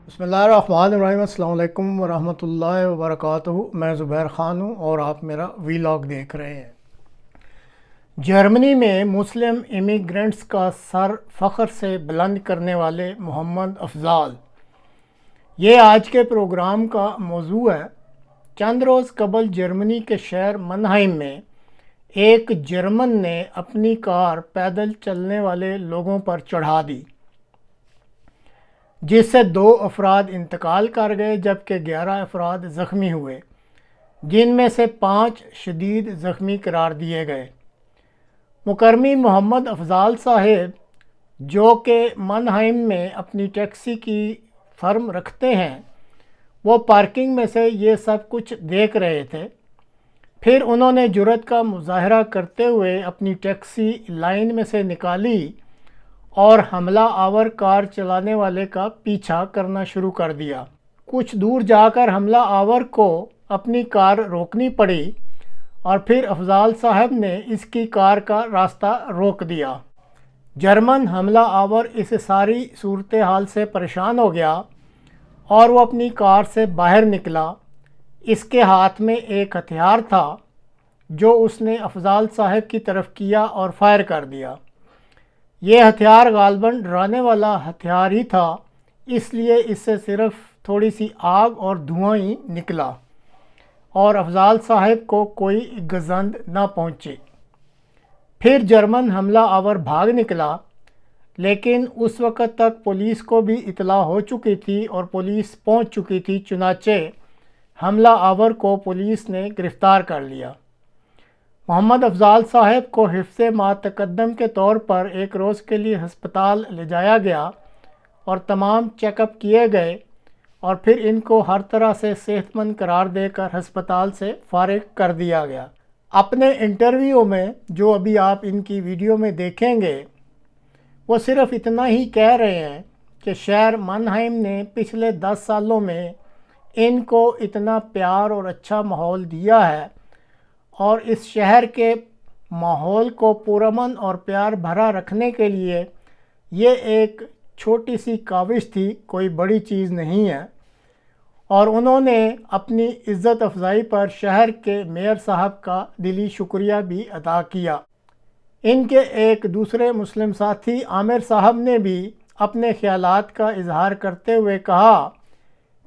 बिस्मिल्लाहिर्रहमानिर्रहीम। अस्सलाम वालेकुम वरहमतुल्लाहि वबरकातुहू। मैं ज़ुबैर ख़ान हूँ और आप मेरा वीलॉग देख रहे हैं। जर्मनी में मुस्लिम इमिग्रेंट्स का सर फ़ख्र से बुलंद करने वाले मोहम्मद अफ़ज़ाल, ये आज के प्रोग्राम का मौजू है। चंद रोज़ कबल जर्मनी के शहर मनहाइम में एक जर्मन ने अपनी कार पैदल चलने वाले लोगों पर चढ़ा दी, जिससे 2 अफराद इंतकाल कर गए जबकि 11 अफराद ज़ख्मी हुए, जिनमें से 5 शदीद ज़ख्मी करार दिए गए। मुकर्रमी मोहम्मद अफ़ज़ाल साहिब, जो कि मनहाइम में अपनी टैक्सी की फर्म रखते हैं, वो पार्किंग में से ये सब कुछ देख रहे थे। फिर उन्होंने जुर्रत का मुजाहरा करते हुए अपनी टैक्सी लाइन में से निकाली और हमला आवर कार चलाने वाले का पीछा करना शुरू कर दिया। कुछ दूर जाकर हमला आवर को अपनी कार रोकनी पड़ी और फिर अफ़ज़ाल साहब ने इसकी कार का रास्ता रोक दिया। जर्मन हमला आवर इस सारी सूरत हाल से परेशान हो गया और वो अपनी कार से बाहर निकला। इसके हाथ में एक हथियार था जो उसने अफ़ज़ाल साहब की तरफ किया और फायर कर दिया। ये हथियार गालबन डराने वाला हथियार ही था, इसलिए इससे सिर्फ थोड़ी सी आग और धुआं ही निकला और अफ़ज़ाल साहब को कोई गज़ंद न पहुँची। फिर जर्मन हमला आवर भाग निकला, लेकिन उस वक़्त तक पुलिस को भी इतला हो चुकी थी और पुलिस पहुँच चुकी थी। चुनाचे हमला आवर को पुलिस ने गिरफ़्तार कर लिया। मोहम्मद अफ़ज़ाल साहब को हिफ्ज़े मातकद्दम के तौर पर एक रोज़ के लिए हस्पताल ले जाया गया और तमाम चेकअप किए गए और फिर इनको हर तरह से सेहतमंद करार देकर हस्पताल से फ़ारिग कर दिया गया। अपने इंटरव्यू में जो अभी आप इनकी वीडियो में देखेंगे, वो सिर्फ इतना ही कह रहे हैं कि शहर मनहाइम ने पिछले 10 सालों में इनको इतना प्यार और अच्छा माहौल दिया है और इस शहर के माहौल को पुरअमन और प्यार भरा रखने के लिए ये एक छोटी सी काविश थी, कोई बड़ी चीज़ नहीं है। और उन्होंने अपनी इज़्ज़त अफ़ज़ाई पर शहर के मेयर साहब का दिली शुक्रिया भी अदा किया। इनके एक दूसरे मुस्लिम साथी आमिर साहब ने भी अपने ख़यालात का इजहार करते हुए कहा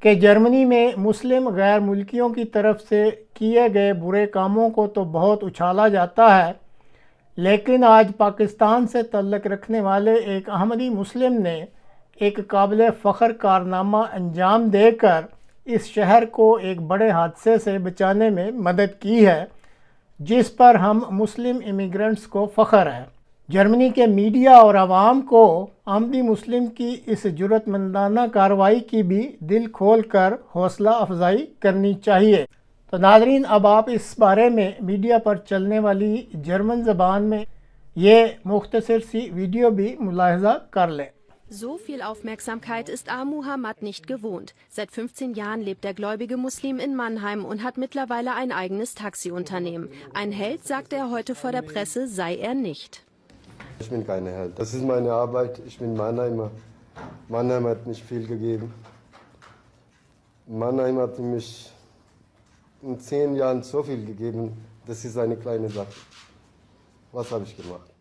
कि जर्मनी में मुस्लिम गैर मुल्कियों की तरफ से किए गए बुरे कामों को तो बहुत उछाला जाता है, लेकिन आज पाकिस्तान से तल्लुक़ रखने वाले एक अहमदी मुस्लिम ने एक काबिल फ़ख्र कारनामा अंजाम देकर इस शहर को एक बड़े हादसे से बचाने में मदद की है, जिस पर हम मुस्लिम इमिग्रेंट्स को फ़ख्र है। जर्मनी के मीडिया और आवाम को अहमदी मुस्लिम की इस जुर्रतमंदाना कार्रवाई की भी दिल खोल कर हौसला अफजाई करनी चाहिए। तो नाज़रीन, अब आप इस बारे में मीडिया पर चलने वाली जर्मन ज़बान में ये मुख्तसर सी वीडियो भी मुलाहिज़ा कर लें। So viel Aufmerksamkeit ist Muhammad nicht gewohnt. Seit 15 Jahren lebt der gläubige Muslim in Mannheim und hat mittlerweile ein eigenes Taxiunternehmen. Ein Held, sagte er heute vor der Presse, sei er nicht. Ich bin kein Held. Das ist meine Arbeit. Ich bin Mannheimer. Mannheim hat nicht viel gegeben. Mannheim hat mich in 10 Jahren so viel gegeben. Das ist eine kleine Sache. Was habe ich gemacht?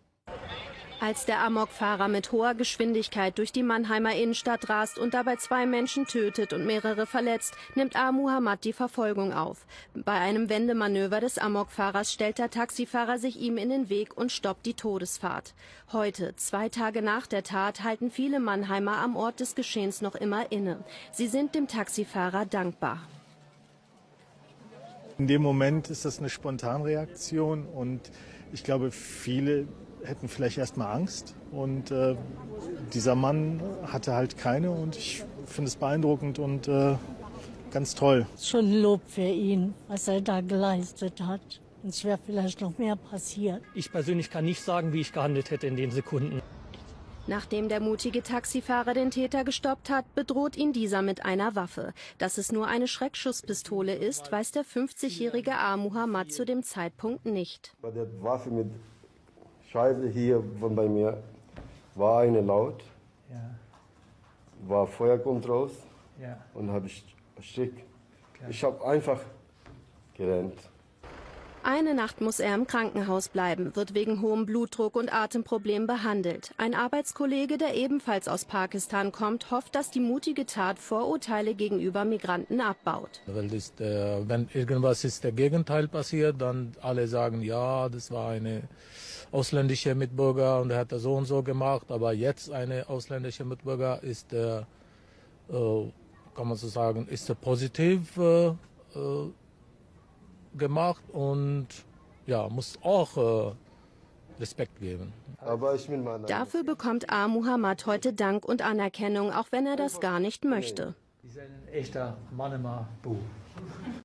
Als der Amokfahrer mit hoher Geschwindigkeit durch die Mannheimer Innenstadt rast und dabei 2 Menschen tötet und mehrere verletzt, nimmt Muhammad die Verfolgung auf. Bei einem Wendemanöver des Amokfahrers stellt der Taxifahrer sich ihm in den Weg und stoppt die Todesfahrt. Heute, 2 Tage nach der Tat, halten viele Mannheimer am Ort des Geschehens noch immer inne. Sie sind dem Taxifahrer dankbar. In dem Moment ist das eine Spontanreaktion und ich glaube, viele hätten vielleicht erstmal Angst und dieser Mann hatte halt keine und ich finde es beeindruckend und ganz toll. Schon Lob für ihn, was er da geleistet hat. Es wäre vielleicht noch mehr passiert. Ich persönlich kann nicht sagen, wie ich gehandelt hätte in den Sekunden. Nachdem der mutige Taxifahrer den Täter gestoppt hat, bedroht ihn dieser mit einer Waffe. Dass es nur eine Schreckschusspistole ist, weiß der 50-jährige Muhammad zu dem Zeitpunkt nicht. Bei der Waffe mit Scheibe hier bei mir war eine laut, war Feuer kommt raus Ja. und habe ich erstickt. Ich habe einfach gerannt. Eine Nacht muss er im Krankenhaus bleiben, wird wegen hohem Blutdruck und Atemproblemen behandelt. Ein Arbeitskollege, der ebenfalls aus Pakistan kommt, hofft, dass die mutige Tat Vorurteile gegenüber Migranten abbaut. Weil wenn irgendwas ist der Gegenteil passiert, dann alle sagen, ja, das war eine ausländische Mitbürger und er hat das so und so gemacht. Aber jetzt eine ausländische Mitbürger ist, kann man so sagen, ist positiv gemacht und ja, muss auch Respekt geben. Aber ich will mal Dafür bekommt Muhammad heute Dank und Anerkennung, auch wenn er das gar nicht möchte. Die zijn een echte Manema boer.